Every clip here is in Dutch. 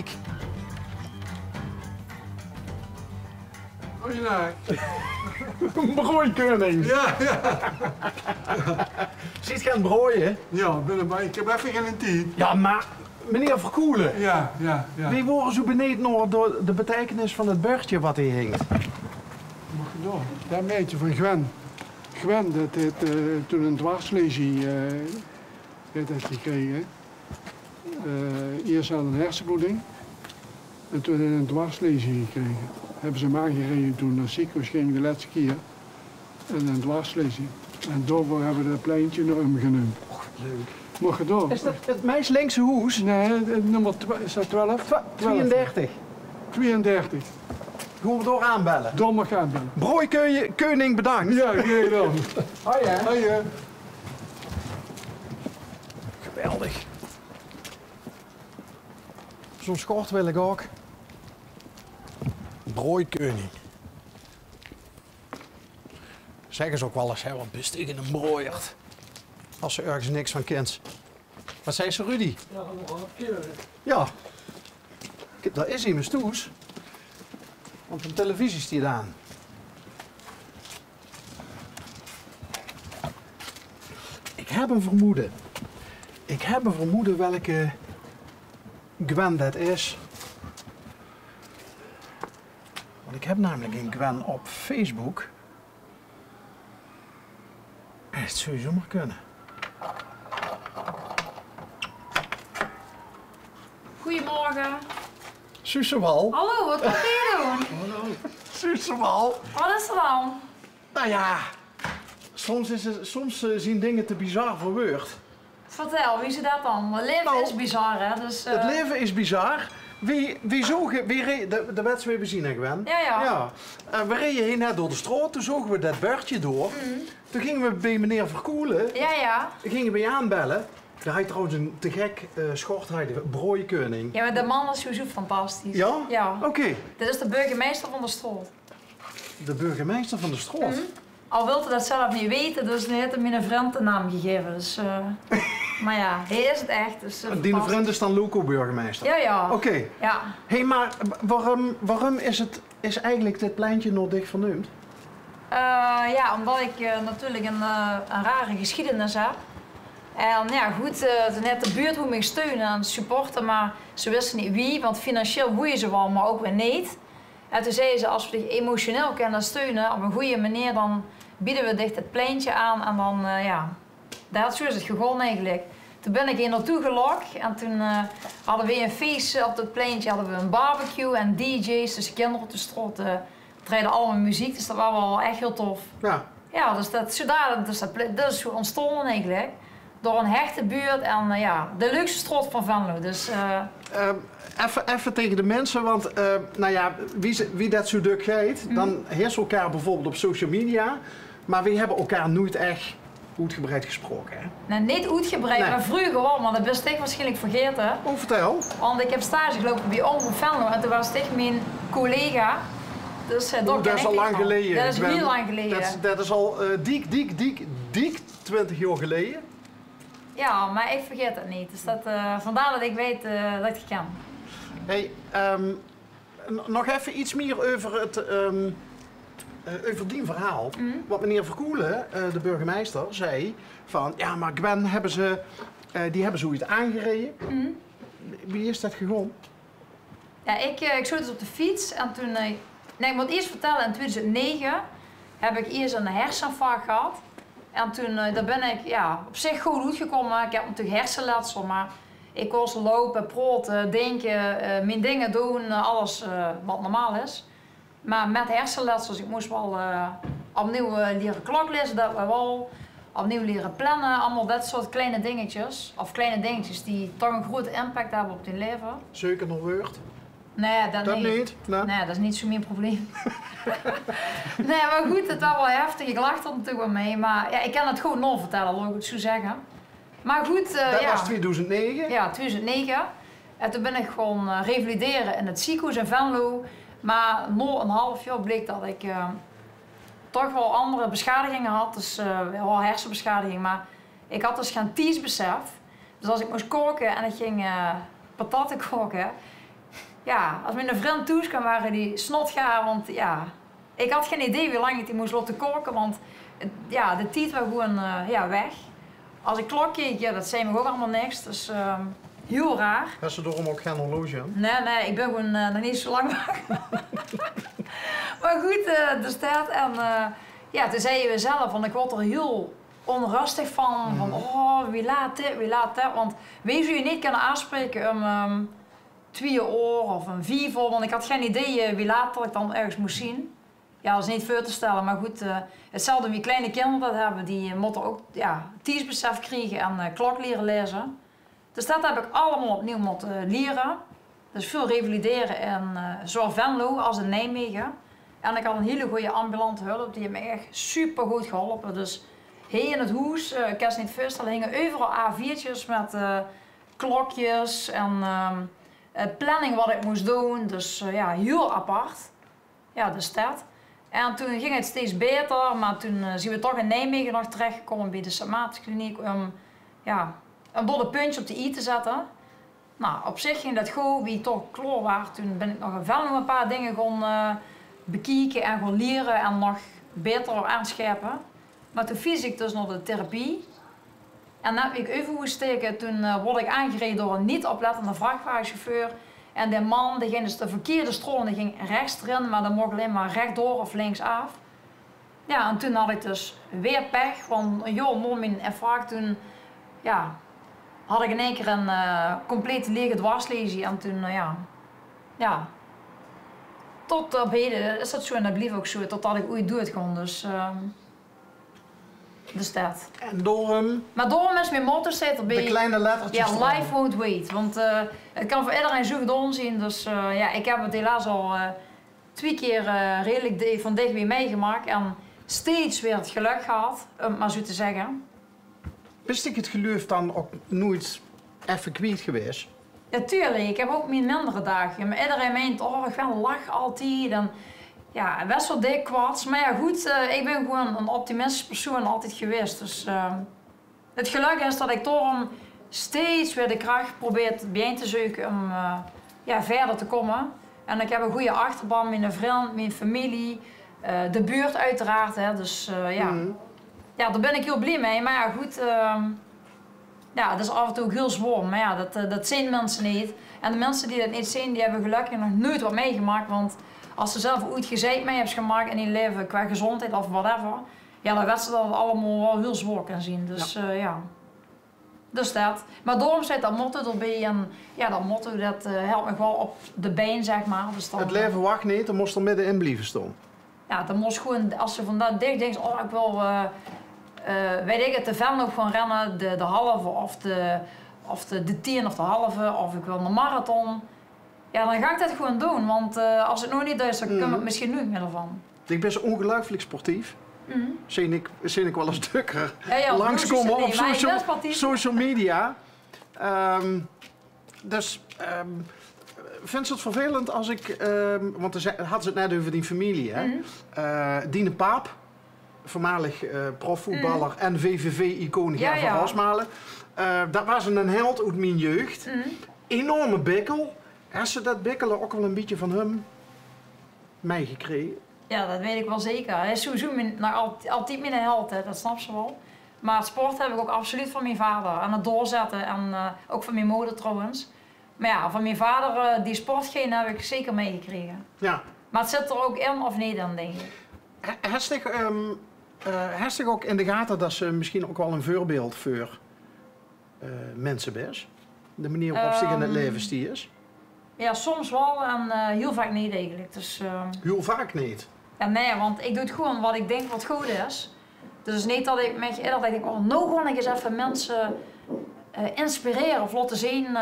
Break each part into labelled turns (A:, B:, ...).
A: Diek.
B: Goeiedag.
A: Brooikoning.
B: Ja, ja.
A: Ziet gaan brooien?
B: Ja, ik heb even geen tijd.
A: Ja, maar meneer Verkoelen.
B: Ja, ja, ja.
A: Wie worden zo beneden door de betekenis van het burgtje wat hier hinkt?
B: Mag je door? Dat meidje van Gwen. Gwen, dat heeft toen een dwarslesie heeft gekregen. Eerst aan een hersenbloeding. En toen heeft hij een dwarslesie gekregen. Hebben ze hem aangereden toen naar ziekenhuis ging de laatste keer. En een dwarslesie. En daarvoor hebben we dat pleintje naar hem genoemd.
A: Leuk.
B: Mag je door?
A: Is dat het meest linkse hoes?
B: Nee, nummer is dat 12?
A: 32.
B: 32.
A: Gaan we door aanbellen.
B: Door mag gaan bellen.
A: Brooikoning bedankt.
B: Ja, geen dan.
A: Hoi hè.
B: Hoi, hè.
A: Geweldig. Zo'n schort wil ik ook. Brooikoning. Zeggen ze ook wel eens, hè, wat best tegen een brooiert. Als ze ergens niks van kent. Wat zei ze, Rudy?
B: Ja, nog wel een keer.
A: Ja. Daar is hij, mijn stoes. Want op televisie is hij aan. Ik heb een vermoeden. Ik heb een vermoeden welke Gwen dat is. Want ik heb namelijk een Gwen op Facebook. En het zou zomaar kunnen.
C: Goedemorgen.
A: Suusewal.
C: Hallo, wat wil je doen?
A: Suusewal.
C: Wat is er dan?
A: Nou ja, soms zien dingen te bizar voor woord.
C: Vertel, wie is dat dan? Het leven
A: Nou,
C: is bizar, hè? Dus,
A: Het leven is bizar. De wedstrijd weer bezien, hè, Gwen?
C: Ja.
A: We reden hier net door de straat, toen zogen we dat bordje door. Toen gingen we bij meneer Verkoelen,
C: Ja.
A: toen gingen we je aanbellen. Daar had je trouwens een te gek schort, brooikoning.
C: Ja, maar de man is sowieso fantastisch.
A: Ja?
C: Ja.
A: Oké.
C: Dit is de burgemeester van de straat.
A: De burgemeester van de straat.
C: Al wilt hij dat zelf niet weten, dus hij heeft hem een vriend de naam gegeven. Dus, maar ja, hij is het echt. Dus,
A: Die vriend is dan loco-burgemeester?
C: Ja.
A: Oké.
C: Ja.
A: Hé, maar waarom is eigenlijk dit pleintje nog dicht vernoemd?
C: Ja, omdat ik natuurlijk een rare geschiedenis heb. En ja, goed, net de buurt hoe me steunen en supporten, maar ze wisten niet wie, want financieel woeien ze wel, maar ook weer niet. En toen zeiden ze, als we dich emotioneel kunnen steunen op een goede manier, dan bieden we dicht het pleintje aan en dan, ja, zo is het gegaan eigenlijk. Toen ben ik hier naartoe gelokt en toen hadden we een feest op het pleintje, hadden we een barbecue en DJ's, dus kinderen op de straat draaiden allemaal muziek, dus dat was wel echt heel tof.
A: Ja.
C: Ja, dus dat is zo ontstaan eigenlijk. Door een hechte buurt en de leukste straat van Venlo. Dus,
A: Even tegen de mensen, want nou ja, wie dat zo druk gaat, dan heerst elkaar bijvoorbeeld op social media, maar we hebben elkaar nooit echt uitgebreid gesproken. Hè?
C: nou, niet uitgebreid,
A: Nee.
C: maar vroeger wel, maar dat ben ik waarschijnlijk vergeten.
A: Oh, vertel.
C: Want ik heb stage gelopen bij Omroep Venlo en toen was het mijn collega. Dus daar
A: Dat
C: ken
A: is
C: ik
A: al
C: niet
A: lang
C: van.
A: geleden.
C: Dat is
A: Gwen.
C: heel lang geleden.
A: Dat is al dik 20 jaar geleden.
C: Ja, maar ik vergeet het niet. Dus dat, vandaar dat ik weet dat ik het ken.
A: Hey, nog even iets meer over over die verhaal. Wat meneer Verkoelen, de burgemeester, zei van ja, maar Gwen die hebben zoiets aangereden. Wie is dat gegaan?
C: Ja, ik zat dus op de fiets en toen... nee, ik moet eerst vertellen, in 2009 heb ik eerst een herseninfarct gehad. En toen daar ben ik op zich goed uitgekomen. Ik heb natuurlijk hersenletsel, maar ik kon ze lopen, praten, denken, mijn dingen doen, alles wat normaal is. Maar met hersenletsels, ik moest wel opnieuw leren klok lezen, dat we wel. Opnieuw leren plannen, allemaal dat soort kleine dingetjes. Of kleine dingetjes die toch een grote impact hebben op je leven.
A: Zeker nog woord?
C: Nee, dat niet.
A: niet? Nee.
C: Nee, dat is niet zo mijn probleem. Nee, maar goed, het was wel heftig. Ik lachte er natuurlijk wel mee. Maar ja, ik kan het gewoon nog vertellen, laat ik het zo zeggen. Maar goed,
A: Dat was 2009?
C: Ja, 2009. En toen ben ik gewoon revalideren in het ziekenhuis in Venlo. Maar na een half jaar bleek dat ik toch wel andere beschadigingen had. Dus wel hersenbeschadiging. Maar ik had dus geen tiesbesef. Dus als ik moest koken en ik ging patatten koken, ja, als mijn vriend thuis kwam, waren die snotgaar, want ja, ik had geen idee hoe lang ik die moest laten koken, want ja, de tijd was gewoon ja, weg. Als ik klok keek, ja, dat zei me ook allemaal niks, dus heel raar.
A: Heb ze daarom ook geen horloge aan?
C: Nee, ik ben gewoon nog niet zo lang wakker. Maar goed, er staat en ja, toen zei je zelf, want ik word er heel onrustig van oh, wie laat dit, want wie zou je niet kunnen aanspreken om 2 uur of om 4 uur, want ik had geen idee wie laat dat ik dan ergens moest zien. Ja, dat is niet voor te stellen, maar goed, hetzelfde wie kleine kinderen dat hebben, die moeten ook ja, tijdsbesef krijgen en klok leren lezen. Dus dat heb ik allemaal opnieuw moeten leren. Dus veel revalideren in zowel Venlo als in Nijmegen. En ik had een hele goede ambulante hulp, die heeft me echt super goed geholpen. Dus hier in het huis, ik kan het niet voorstellen, hingen overal A4'tjes met klokjes en planning wat ik moest doen. Dus ja, heel apart. Ja, dus dat. En toen ging het steeds beter, maar toen zijn we toch in Nijmegen nog terechtgekomen bij de Samatische kliniek om ja, een bolle puntje op de i te zetten. Nou, op zich ging dat goed, wie toch klaar was. Toen ben ik nog nog een paar dingen gaan bekijken en gaan leren en nog beter aanscherpen. Maar toen fiets ik dus naar de therapie. En net wie ik even moest steken, toen word ik aangereden door een niet oplettende vrachtwagenchauffeur. En die man, die ging dus de verkeerde stroom, die ging rechts erin, maar dan mocht alleen maar rechtdoor of linksaf. Ja, en toen had ik dus weer pech, want joh, door mijn infarct toen, ja, had ik in één keer een complete lege dwarslesie. En toen, ja, tot op heden is dat zo en dat bleef ook zo, totdat ik ooit dood kon. Dus dat.
A: En door
C: Maar daarom is mijn motto staat erbij.
A: de kleine lettertjes.
C: Ja, life won't wait. Want het kan voor iedereen zo gedaan zien. Dus ja, ik heb het helaas al 2 keer redelijk van dichtbij meegemaakt. En steeds weer het geluk gehad, om het maar zo te zeggen.
A: Wist ik het geloof dan ook nooit even kwijt geweest?
C: Ja, tuurlijk. Ik heb ook mijn mindere dagen. Maar iedereen meent, oh, ik ben lach altijd. En, ja, best wel dik kwads. Maar ja, goed, ik ben gewoon een optimistische persoon altijd geweest. Dus het geluk is dat ik daarom steeds weer de kracht probeer bijeen te zoeken om ja, verder te komen. En ik heb een goede achterban, mijn vriend, mijn familie, de buurt uiteraard. Hè, dus ja. Ja, daar ben ik heel blij mee. Maar ja, goed, ja, dat is af en toe ook heel zwaar. Maar ja, dat zien mensen niet. En de mensen die dat niet zien, die hebben gelukkig nog nooit wat meegemaakt. Want als ze zelf ooit gezeik mee hebben gemaakt in hun leven qua gezondheid of whatever, ja, dan weten ze dat het allemaal wel heel zwaar kan zien. Dus ja. Dus dat. Maar daarom zit dat motto erbij en ja, dat motto dat helpt me wel op de been, zeg maar. Dus dan,
A: Het leven wacht niet, dan moest er middenin blijven staan.
C: ja, dan moest gewoon, als ze van dat dicht denkt, oh, ik wil, weet ik het, de Venlo gewoon rennen, de halve of de 10 of de halve, of ik wil een marathon. Ja, dan ga ik dat gewoon doen, want als het nog niet is, dan kun je het misschien nu meer ervan.
A: Ik ben zo ongelooflijk sportief. Zie ik wel eens drukker
C: Ja,
A: langskomen op
C: maar ik ben sportief.
A: social media. Dus vind je het vervelend als ik, want dan hadden ze het net over die familie, hè? Dine Paap, voormalig profvoetballer en VVV-icoon Ger van Rosmalen. Dat was een held uit mijn jeugd. Enorme bikkel. Heb ze dat bikkelen ook wel een beetje van hem meegekregen?
C: Ja, dat weet ik wel zeker. Hij is sowieso altijd mijn held, hè. Dat snap ze wel. Maar het sport heb ik ook absoluut van mijn vader. En het doorzetten en ook van mijn moeder trouwens. Maar ja, van mijn vader, die sportgene heb ik zeker meegekregen.
A: Ja.
C: Maar het zit er ook in of niet in, denk ik.
A: Heb je ook in de gaten dat ze misschien ook wel een voorbeeld voor mensen is? De manier waarop ze in het leven stiert?
C: Ja, soms wel en heel vaak niet eigenlijk. Dus,
A: Heel vaak niet.
C: ja, nee, want ik doe het gewoon wat ik denk wat goed is. Dus niet dat ik me eerder denk, oh, nou gewoon eens even mensen inspireren of laten zien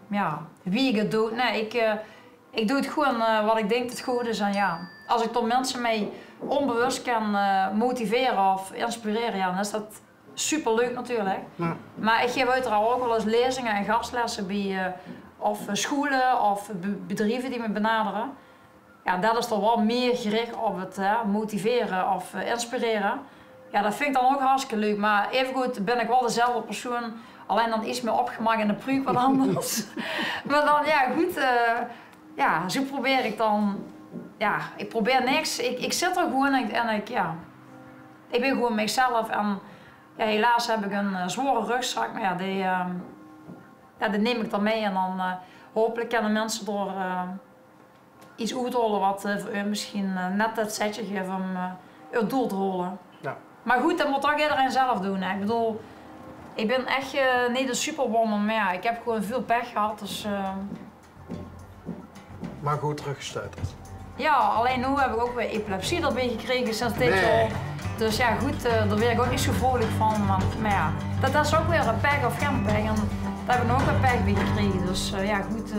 C: ja, wie ik het doe. Nee, ik doe het gewoon wat ik denk dat het goed is. En ja, als ik toch mensen mee onbewust kan motiveren of inspireren, ja, dan is dat superleuk natuurlijk.
A: Ja.
C: Maar ik geef uiteraard ook wel eens lezingen en gastlessen bij of scholen of bedrijven die me benaderen. Ja, dat is toch wel meer gericht op het motiveren of inspireren. Ja, dat vind ik dan ook hartstikke leuk. Maar evengoed ben ik wel dezelfde persoon. Alleen dan iets meer opgemaakt in de pruik wat anders. Maar dan, ja goed, ja, zo probeer ik dan, ja, ik probeer niks. Ik zit er gewoon en ik ben gewoon mezelf. En ja, helaas heb ik een zware rugzak, maar ja, die neem ik dan mee. En dan hopelijk kunnen mensen door iets uithalen wat voor u misschien net dat setje geeft om het doel te halen.
A: Ja.
C: Maar goed, dat moet toch iedereen zelf doen. Hè. Ik bedoel, ik ben echt niet een superwoman, maar ja, ik heb gewoon veel pech gehad. Dus,
A: Maar goed teruggestuiterd.
C: ja, alleen nu heb ik ook weer epilepsie erbij gekregen sinds dit jaar. Dus ja, goed, daar ben ik ook niet zo vrolijk van. Maar ja, dat is ook weer een pech of geen pech. En daar hebben we ook een pech bij gekregen. Dus ja, goed.